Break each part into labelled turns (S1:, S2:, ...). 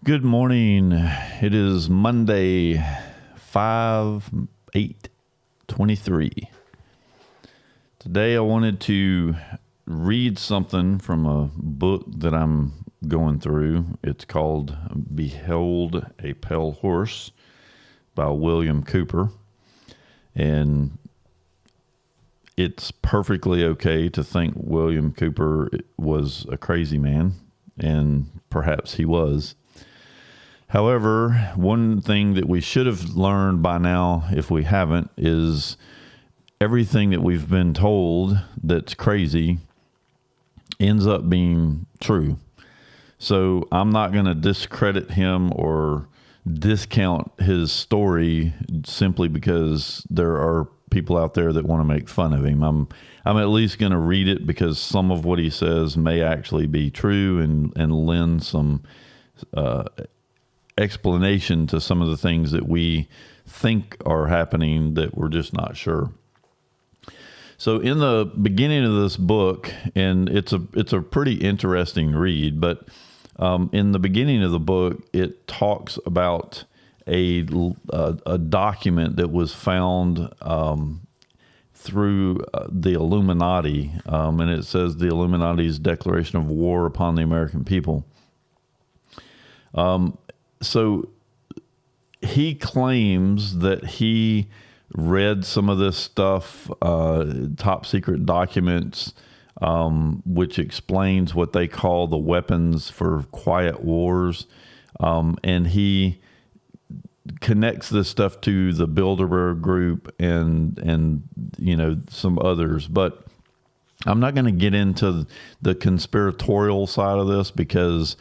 S1: Good morning. It is Monday, 5/8/23. Today I wanted to read something from a book that I'm going through. It's called Behold a Pale Horse by William Cooper. And it's perfectly okay to think William Cooper was a crazy man, and perhaps he was. However, one thing that we should have learned by now, if we haven't, is everything that we've been told that's crazy ends up being true. So I'm not going to discredit him or discount his story simply because there are people out there that want to make fun of him. I'm at least going to read it because some of what he says may actually be true and lend some explanation to some of the things that we think are happening that we're just not sure. So in the beginning of this book, and it's a pretty interesting read, but in the beginning of the book, it talks about a document that was found through the Illuminati, and it says the Illuminati's declaration of war upon the American people. So he claims that he read some of this stuff, top secret documents, which explains what they call the weapons for quiet wars. And he connects this stuff to the Bilderberg group and some others. But I'm not going to get into the conspiratorial side of this because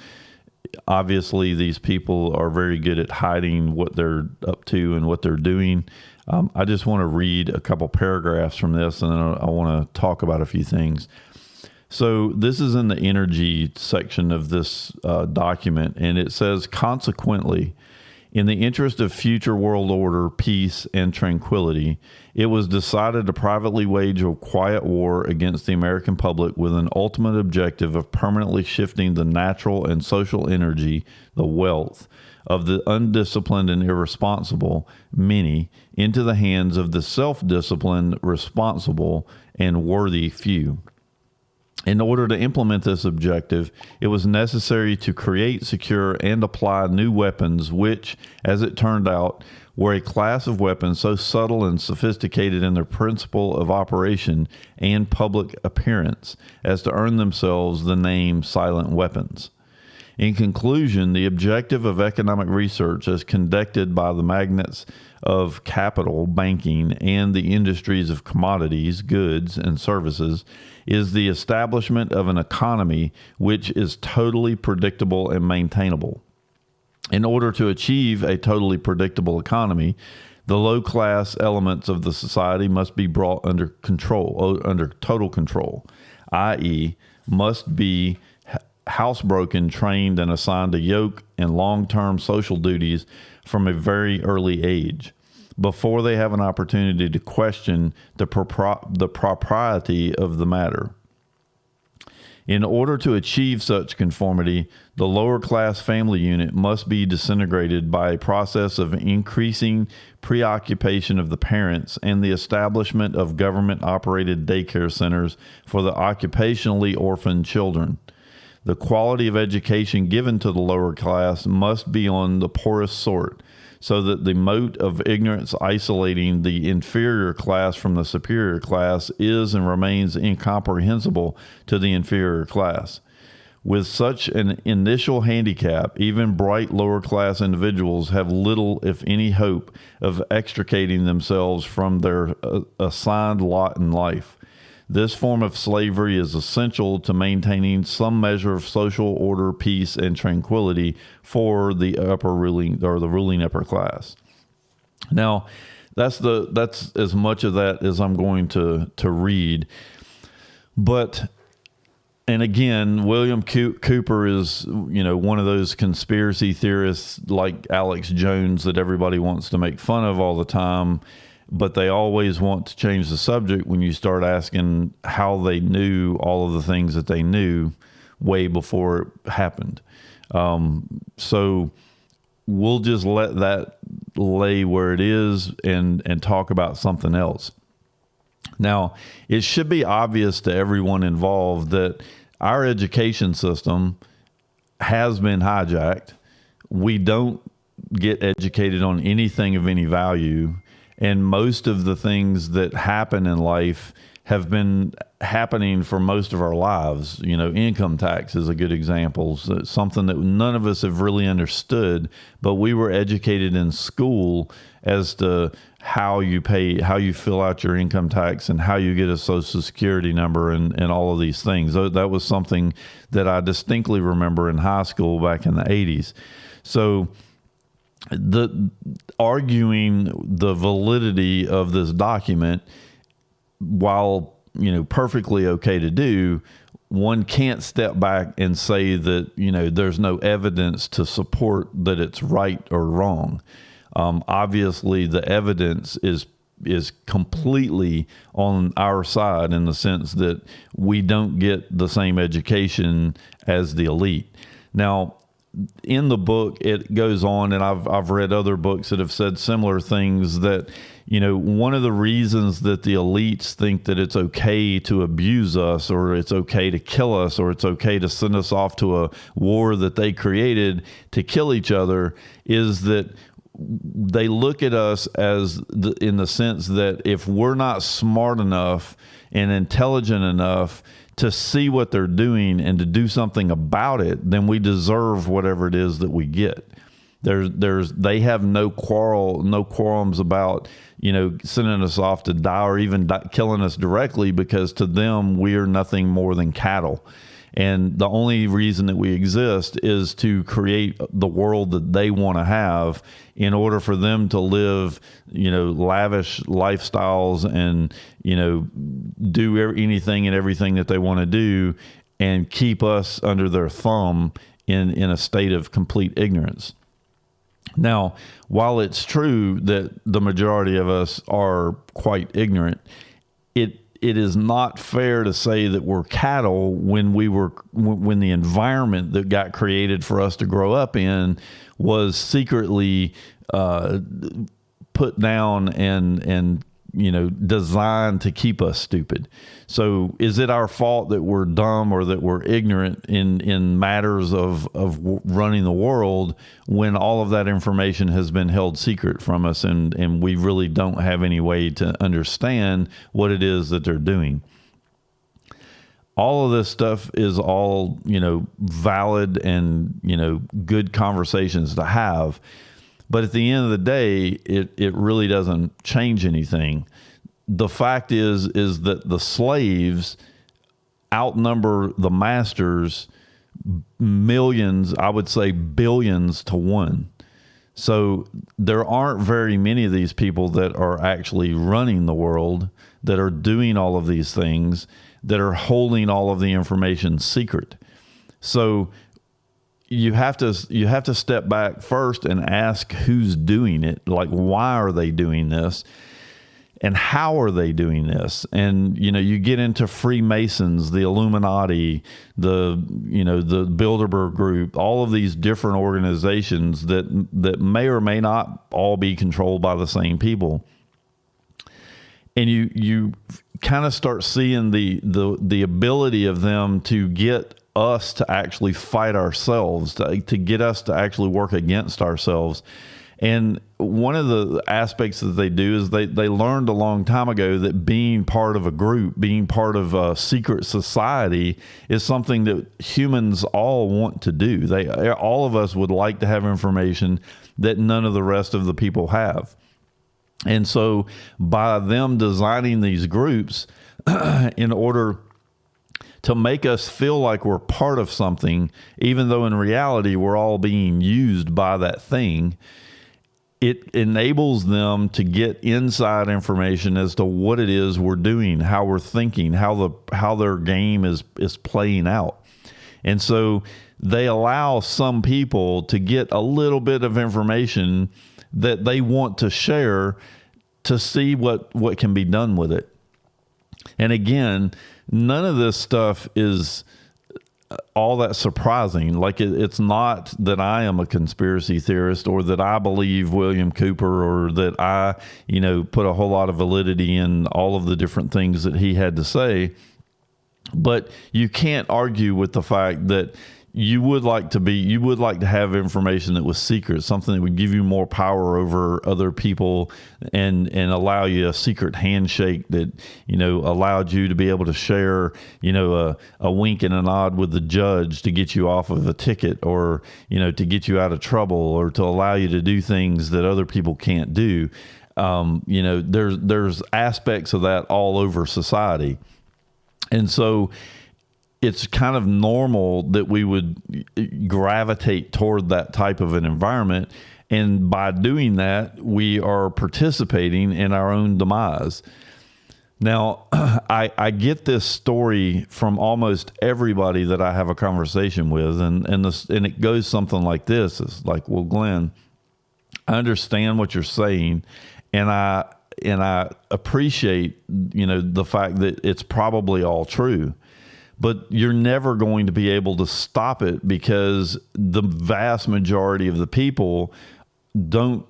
S1: obviously these people are very good at hiding what they're up to and what they're doing. I just want to read a couple paragraphs from this, and then I want to talk about a few things. So this is in the energy section of this document, and it says, consequently, in the interest of future world order, peace, and tranquility, it was decided to privately wage a quiet war against the American public with an ultimate objective of permanently shifting the natural and social energy, the wealth, of the undisciplined and irresponsible many into the hands of the self-disciplined, responsible, and worthy few. In order to implement this objective, it was necessary to create, secure, and apply new weapons, which, as it turned out, were a class of weapons so subtle and sophisticated in their principle of operation and public appearance as to earn themselves the name silent weapons. In conclusion, the objective of economic research as conducted by the magnates of capital, banking, and the industries of commodities, goods, and services is the establishment of an economy which is totally predictable and maintainable. In order to achieve a totally predictable economy, the low-class elements of the society must be brought under control, under total control, i.e., must be housebroken, trained, and assigned to yoke and long-term social duties from a very early age, before they have an opportunity to question the propriety of the matter. In order to achieve such conformity, the lower class family unit must be disintegrated by a process of increasing preoccupation of the parents and the establishment of government-operated daycare centers for the occupationally orphaned children. The quality of education given to the lower class must be on the poorest sort, so that the mote of ignorance isolating the inferior class from the superior class is and remains incomprehensible to the inferior class. With such an initial handicap, even bright lower class individuals have little, if any, hope of extricating themselves from their assigned lot in life. This form of slavery is essential to maintaining some measure of social order, peace, and tranquility for the ruling upper class. Now, that's as much of that as I'm going to read. But, and again, William Cooper is, one of those conspiracy theorists like Alex Jones that everybody wants to make fun of all the time. But they always want to change the subject when you start asking how they knew all of the things that they knew. way before it happened. So we'll just let that lay where it is and talk about something else. Now, it should be obvious to everyone involved that our education system has been hijacked. We don't get educated on anything of any value. And most of the things that happen in life have been happening for most of our lives. You know, income tax is a good example. So it's something that none of us have really understood, but we were educated in school as to how you pay, how you fill out your income tax, and how you get a Social Security number, and all of these things. That was something that I distinctly remember in high school back in the 80s. So the arguing the validity of this document, while, you know, perfectly okay to do, one can't step back and say that, you know, there's no evidence to support that it's right or wrong. Obviously, the evidence is completely on our side, in the sense that we don't get the same education as the elite. Now, in the book, it goes on, and I've read other books that have said similar things, that, you know, one of the reasons that the elites think that it's okay to abuse us, or it's okay to kill us, or it's okay to send us off to a war that they created to kill each other, is that they look at us as in the sense that if we're not smart enough and intelligent enough to see what they're doing and to do something about it, then we deserve whatever it is that we get. They have no qualms about, you know, sending us off to die, or even killing us directly, because to them, we are nothing more than cattle. And the only reason that we exist is to create the world that they want to have, in order for them to live, you know, lavish lifestyles, and, you know, do anything and everything that they want to do, and keep us under their thumb in a state of complete ignorance. Now, while it's true that the majority of us are quite ignorant, it is not fair to say that we're cattle when the environment that got created for us to grow up in was secretly put down and you know, designed to keep us stupid. So is it our fault that we're dumb, or that we're ignorant in matters of running the world, when all of that information has been held secret from us, and we really don't have any way to understand what it is that they're doing? All of this stuff is all, you know, valid and, you know, good conversations to have. But at the end of the day, it really doesn't change anything. The fact is that the slaves outnumber the masters millions, I would say billions to one. So there aren't very many of these people that are actually running the world, that are doing all of these things, that are holding all of the information secret. So you have to step back first and ask who's doing it. Like, why are they doing this? And how are they doing this? And, you know, you get into Freemasons, the Illuminati, the Bilderberg Group, all of these different organizations that may or may not all be controlled by the same people. And you kind of start seeing the ability of them to get us to actually fight ourselves, to get us to actually work against ourselves. And one of the aspects that they do is they learned a long time ago that being part of a group, being part of a secret society, is something that humans all want to do. All of us would like to have information that none of the rest of the people have. And so by them designing these groups in order to make us feel like we're part of something, even though in reality we're all being used by that thing, it enables them to get inside information as to what it is we're doing, how we're thinking, how their game is playing out. And so they allow some people to get a little bit of information that they want to share to see what can be done with it. And again, none of this stuff is all that surprising. Like it's not that I am a conspiracy theorist or that I believe William Cooper or that I, put a whole lot of validity in all of the different things that he had to say. But you can't argue with the fact that you would like to have information that was secret, something that would give you more power over other people and allow you a secret handshake that, allowed you to be able to share, a wink and a nod with the judge to get you off of a ticket or, to get you out of trouble or to allow you to do things that other people can't do. There's aspects of that all over society. And so it's kind of normal that we would gravitate toward that type of an environment. And by doing that, we are participating in our own demise. Now, I get this story from almost everybody that I have a conversation with. And it goes something like this. It's like, well, Glenn, I understand what you're saying. And I appreciate, the fact that it's probably all true. But you're never going to be able to stop it because the vast majority of the people they're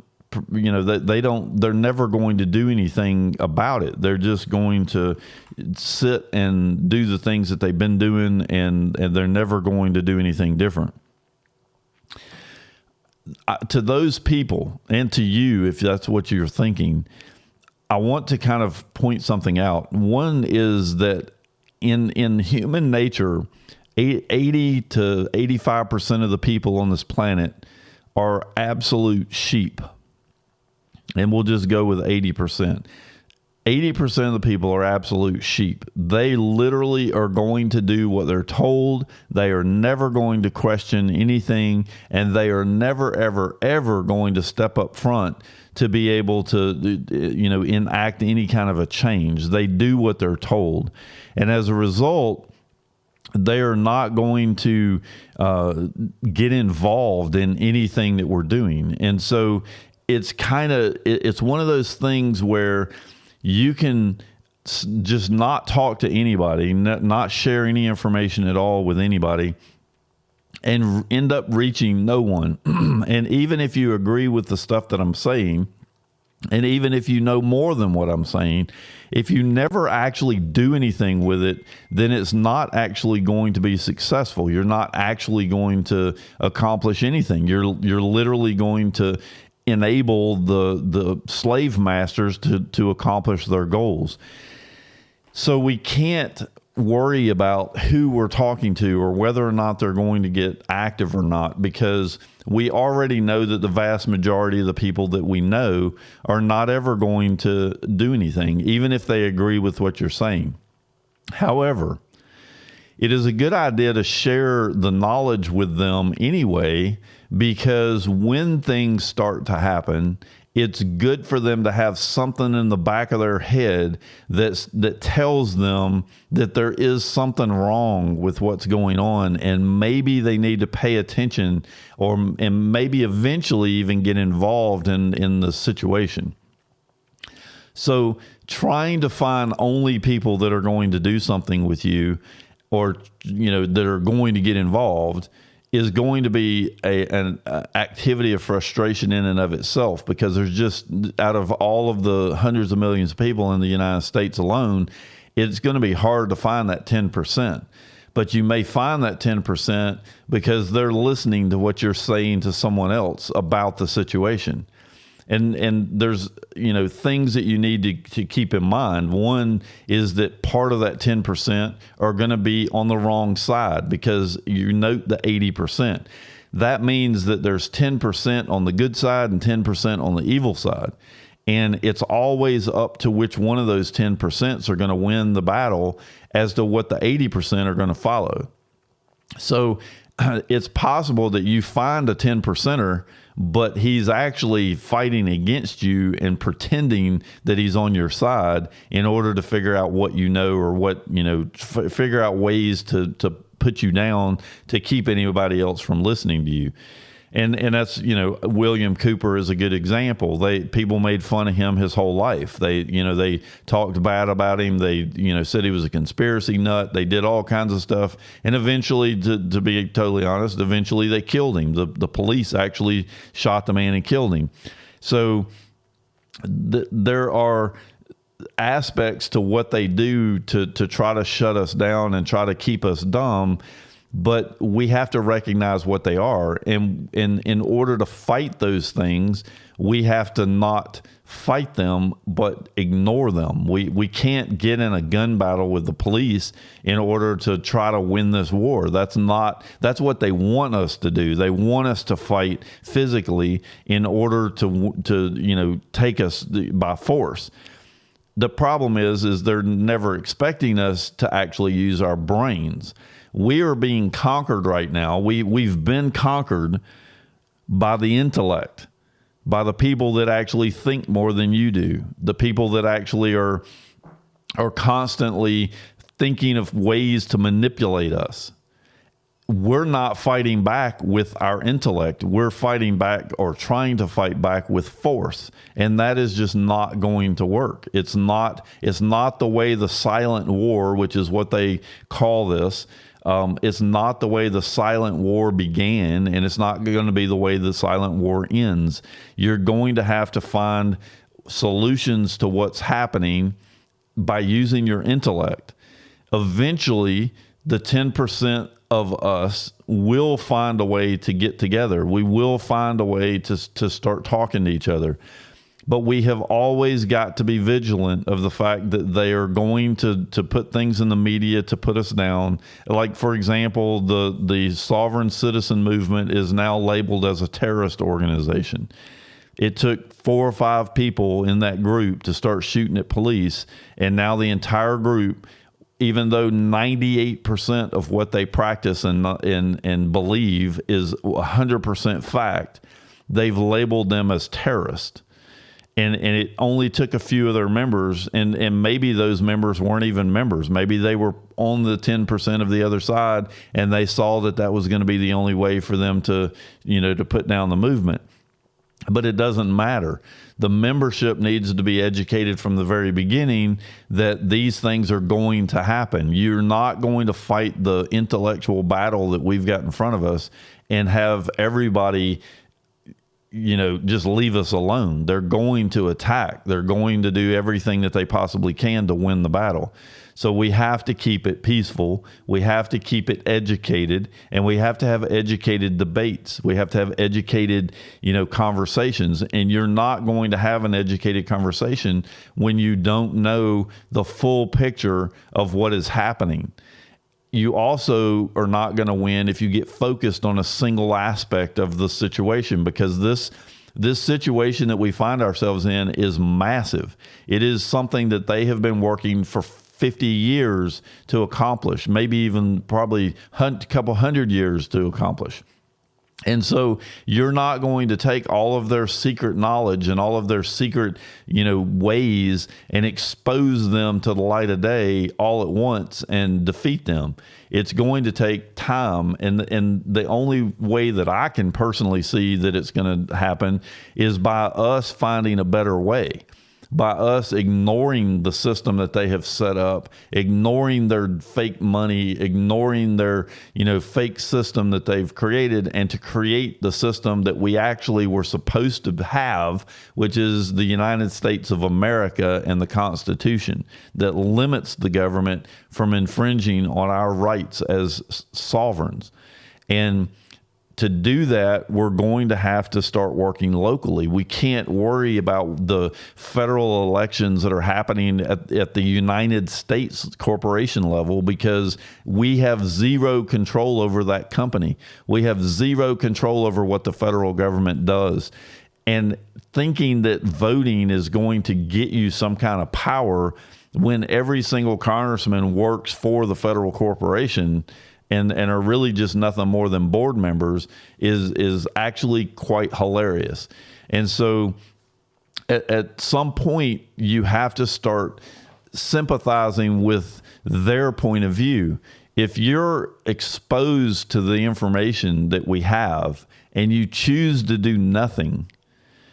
S1: never going to do anything about it. They're just going to sit and do the things that they've been doing and they're never going to do anything different. To those people and to you, if that's what you're thinking, I want to kind of point something out. One is that in human nature, 80 to 85% of the people on this planet are absolute sheep. And we'll just go with 80%. 80% of the people are absolute sheep. They literally are going to do what they're told. They are never going to question anything, and they are never, ever, ever going to step up front to be able to, enact any kind of a change. They do what they're told. And as a result, they are not going to get involved in anything that we're doing. And so it's one of those things where you can just not talk to anybody, not share any information at all with anybody, and end up reaching no one. And even if you agree with the stuff that I'm saying, and even if you know more than what I'm saying, if you never actually do anything with it, then it's not actually going to be successful. You're not actually going to accomplish anything. You're literally going to enable the slave masters to accomplish their goals. So we can't worry about who we're talking to or whether or not they're going to get active or not, because we already know that the vast majority of the people that we know are not ever going to do anything, even if they agree with what you're saying. However, it is a good idea to share the knowledge with them anyway, because when things start to happen, it's good for them to have something in the back of their head that tells them that there is something wrong with what's going on, and maybe they need to pay attention and maybe eventually even get involved in the situation. So trying to find only people that are going to do something with you or that are going to get involved is going to be an activity of frustration in and of itself, because there's just, out of all of the hundreds of millions of people in the United States alone, it's going to be hard to find that 10%. But you may find that 10% because they're listening to what you're saying to someone else about the situation. And there's, things that you need to keep in mind. One is that part of that 10% are going to be on the wrong side, because you note the 80%. That means that there's 10% on the good side and 10% on the evil side. And it's always up to which one of those 10% are going to win the battle as to what the 80% are going to follow. So it's possible that you find a 10%er, but he's actually fighting against you and pretending that he's on your side in order to figure out what you know, or what, figure out ways to put you down to keep anybody else from listening to you. And that's, William Cooper is a good example. People made fun of him his whole life. They talked bad about him. They, said he was a conspiracy nut. They did all kinds of stuff. And eventually, to be totally honest, eventually they killed him. The police actually shot the man and killed him. So there are aspects to what they do to try to shut us down and try to keep us dumb. But we have to recognize what they are. And in order to fight those things, we have to not fight them, but ignore them. We can't get in a gun battle with the police in order to try to win this war. That's what they want us to do. They want us to fight physically in order to take us by force. The problem is they're never expecting us to actually use our brains. We are being conquered right now. We've been conquered by the intellect, by the people that actually think more than you do, the people that actually are constantly thinking of ways to manipulate us. We're not fighting back with our intellect. We're fighting back, or trying to fight back, with force. And that is just not going to work. It's not the way the silent war, which is what they call this, it's not the way the silent war began, and it's not going to be the way the silent war ends. You're going to have to find solutions to what's happening by using your intellect. Eventually, the 10% of us will find a way to get together. We will find a way to start talking to each other. But we have always got to be vigilant of the fact that they are going to put things in the media to put us down. Like, for example, the sovereign citizen movement is now labeled as a terrorist organization. It took 4 or 5 people in that group to start shooting at police. And now the entire group, even though 98% of what they practice and believe is 100% fact, they've labeled them as terrorists. And it only took a few of their members, and maybe those members weren't even members. Maybe they were on the 10% of the other side, and they saw that was going to be the only way for them to put down the movement. But it doesn't matter. The membership needs to be educated from the very beginning that these things are going to happen. You're not going to fight the intellectual battle that we've got in front of us and have everybody just leave us alone. They're going to attack. They're going to do everything that they possibly can to win the battle. So we have to keep it peaceful. We have to keep it educated, and we have to have educated debates. We have to have educated, conversations. And you're not going to have an educated conversation when you don't know the full picture of what is happening. You also are not going to win if you get focused on a single aspect of the situation, because this situation that we find ourselves in is massive. It is something that they have been working for 50 years to accomplish, maybe even probably a couple hundred years to accomplish. And so you're not going to take all of their secret knowledge and all of their secret, ways and expose them to the light of day all at once and defeat them. It's going to take time. And the only way that I can personally see that it's going to happen is by us finding a better way. By us ignoring the system that they have set up, ignoring their fake money, ignoring their, fake system that they've created, and to create the system that we actually were supposed to have, which is the United States of America and the Constitution that limits the government from infringing on our rights as sovereigns. And to do that, we're going to have to start working locally. We can't worry about the federal elections that are happening at the United States corporation level, because we have zero control over that company. We have zero control over what the federal government does. And thinking that voting is going to get you some kind of power when every single congressman works for the federal corporation and are really just nothing more than board members is actually quite hilarious. And so at some point, you have to start sympathizing with their point of view. if you're exposed to the information that we have and you choose to do nothing,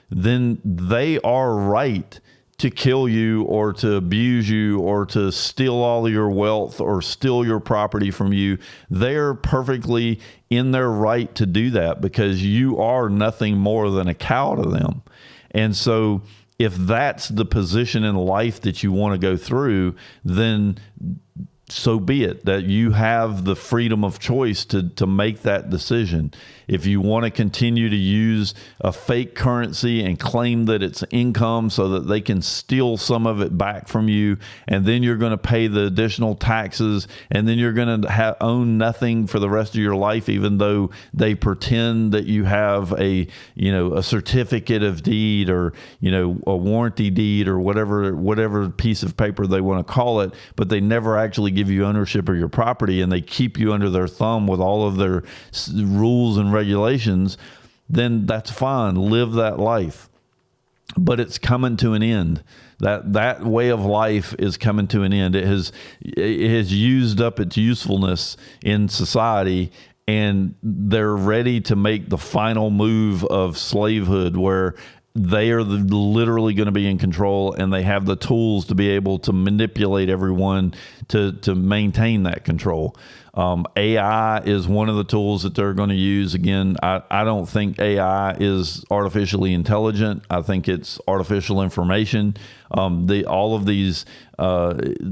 S1: then they are right to kill you or to abuse you or to steal all of your wealth or steal your property from you. They're perfectly in their right to do that because you are nothing more than a cow to them. And so if that's the position in life that you want to go through, then so be it, that you have the freedom of choice to make that decision. If you want to continue to use a fake currency and claim that it's income so that they can steal some of it back from you, and then you're going to pay the additional taxes, and then you're going to own nothing for the rest of your life, even though they pretend that you have a certificate of deed or, a warranty deed or whatever piece of paper they want to call it, but they never actually give you ownership of your property, and they keep you under their thumb with all of their rules and regulations, then that's fine. Live that life. But it's coming to an end. That way of life is coming to an end. It has used up its usefulness in society, and they're ready to make the final move of slavehood where they are literally going to be in control, and they have the tools to be able to manipulate everyone to maintain that control. AI is one of the tools that they're going to use. Again, I don't think AI is artificially intelligent. I think it's artificial information. All of these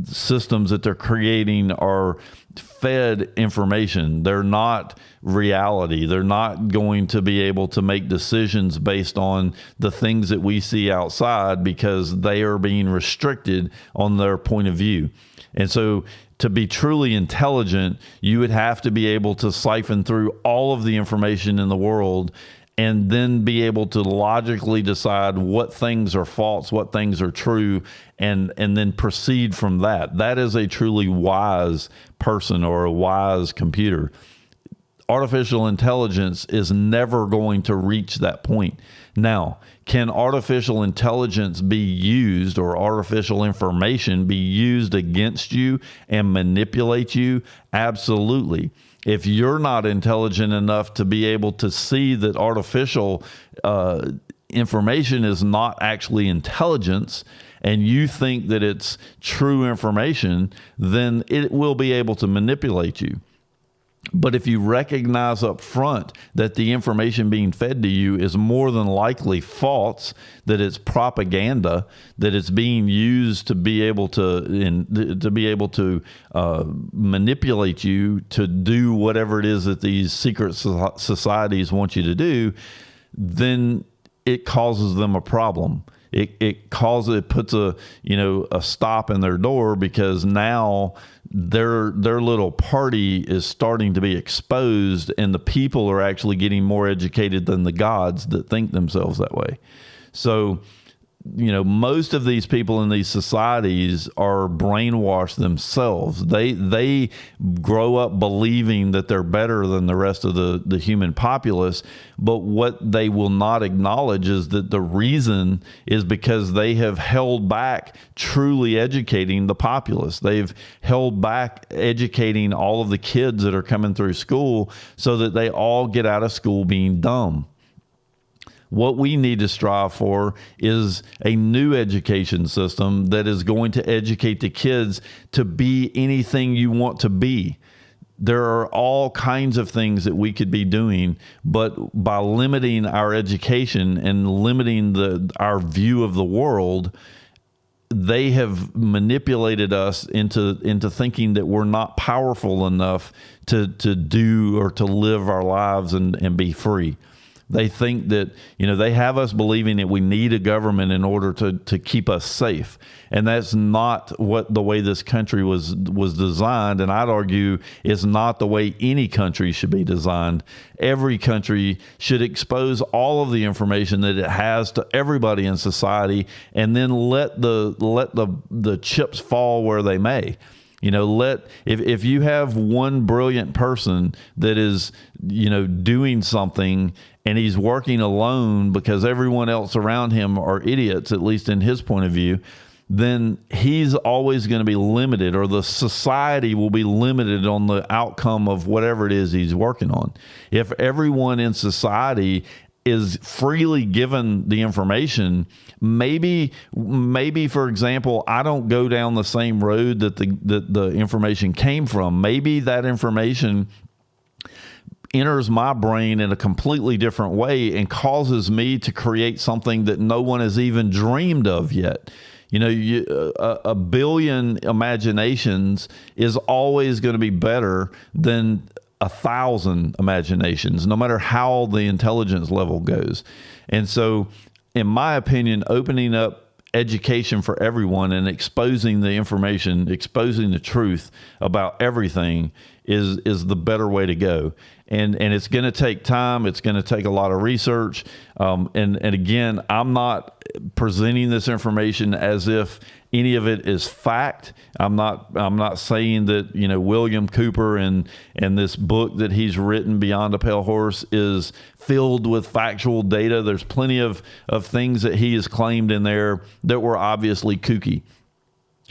S1: systems that they're creating are fed information. They're not reality. They're not going to be able to make decisions based on the things that we see outside because they are being restricted on their point of view. And so to be truly intelligent, you would have to be able to siphon through all of the information in the world and then be able to logically decide what things are false, what things are true, and then proceed from that. That is a truly wise person or a wise computer. Artificial intelligence is never going to reach that point. Now, can artificial intelligence be used, or artificial information be used against you and manipulate you? Absolutely. If you're not intelligent enough to be able to see that artificial information is not actually intelligence, and you think that it's true information, then it will be able to manipulate you. But if you recognize up front that the information being fed to you is more than likely false, that it's propaganda, that it's being used to be able to manipulate you to do whatever it is that these secret societies want you to do, then it causes them a problem. It puts a stop in their door, because now their little party is starting to be exposed, and the people are actually getting more educated than the gods that think themselves that way. So, most of these people in these societies are brainwashed themselves. They grow up believing that they're better than the rest of the human populace. But what they will not acknowledge is that the reason is because they have held back truly educating the populace. They've held back educating all of the kids that are coming through school so that they all get out of school being dumb. What we need to strive for is a new education system that is going to educate the kids to be anything you want to be. There are all kinds of things that we could be doing, but by limiting our education and limiting our view of the world, they have manipulated us into thinking that we're not powerful enough to do or to live our lives and be free. They think that, they have us believing that we need a government in order to keep us safe. And that's not the way this country was designed. And I'd argue it's not the way any country should be designed. Every country should expose all of the information that it has to everybody in society, and then let the chips fall where they may. If you have one brilliant person that is, doing something, and he's working alone because everyone else around him are idiots, at least in his point of view, then he's always going to be limited, or the society will be limited on the outcome of whatever it is he's working on. If everyone in society is freely given the information, maybe for example, I don't go down the same road that the information came from. Maybe that information enters my brain in a completely different way and causes me to create something that no one has even dreamed of yet. A billion imaginations is always going to be better than 1,000 imaginations, no matter how the intelligence level goes. And so, in my opinion, opening up education for everyone and exposing the information, exposing the truth about everything is the better way to go. And it's going to take time. It's going to take a lot of research. And again, I'm not presenting this information as if any of it is fact. I'm not saying that, William Cooper and this book that he's written, Beyond a Pale Horse, is filled with factual data. There's plenty of things that he has claimed in there that were obviously kooky.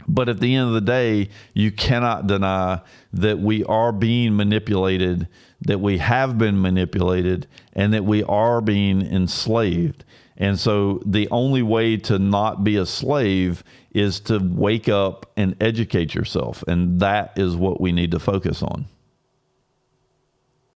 S1: But at the end of the day, you cannot deny that we are being manipulated, that we have been manipulated, and that we are being enslaved. And so the only way to not be a slave is to wake up and educate yourself. And that is what we need to focus on.